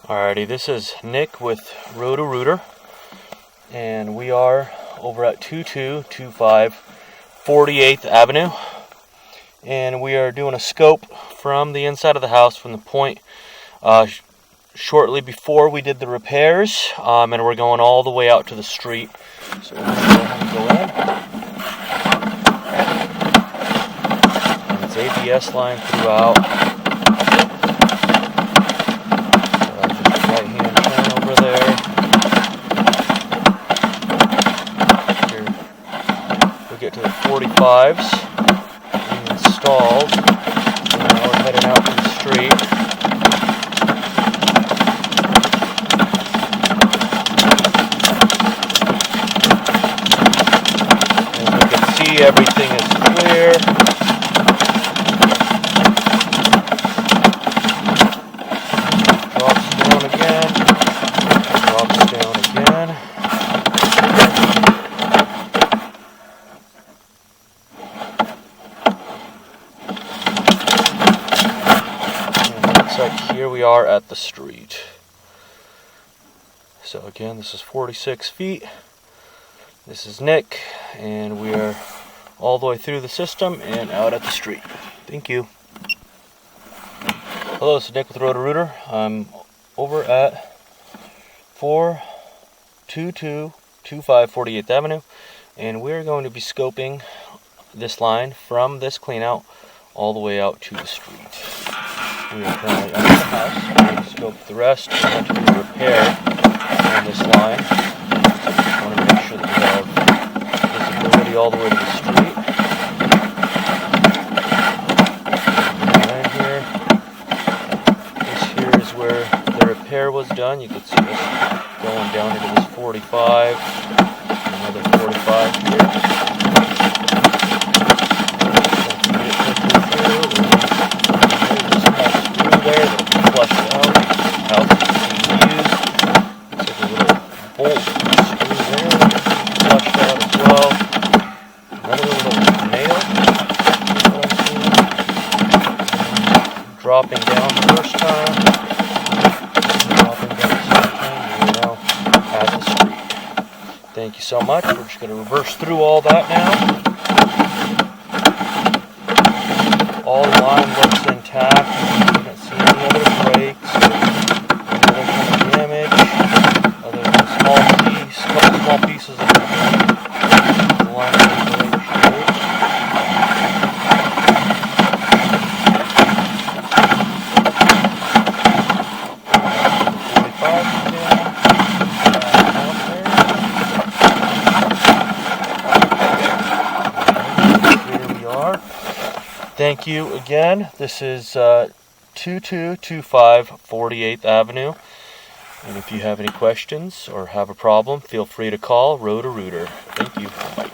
Alrighty, this is Nick with Roto-Rooter, and we are over at 2225 48th Avenue, and we are doing a scope from the inside of the house from the point shortly before we did the repairs, and we're going all the way out to the street. So we're going to go ahead and go in, and it's ABS line throughout. Get to the 45s installed, and now we're heading out to the street. As you can see, everything is clear. Drops down again, drops down again. Here we are at the street. So again, this is 46 feet. This is Nick, and we are all the way through the system and out at the street. Thank you. Hello, this is Nick with Roto-Rooter. I'm over at 2225 48th Avenue, and we're going to be scoping this line from this cleanout all the way out to the street. We are currently under the house. We're going to scope the rest. We're going to do a repair on this line. So I just want to make sure that we have visibility all the way to the street. Right here. This here is where the repair was done. You can see us going down into this 45. Another 45 here. Dropping down the first time, dropping down the second time, and we're now at the street. Thank you so much. We're just going to reverse through all that now. All the line looks intact. You don't see any other breaks, any other kind of damage, other than a couple small pieces of the line is very straight. Thank you again. This is 2225 48th Avenue. And if you have any questions or have a problem, feel free to call Roto-Rooter. Thank you. Bye.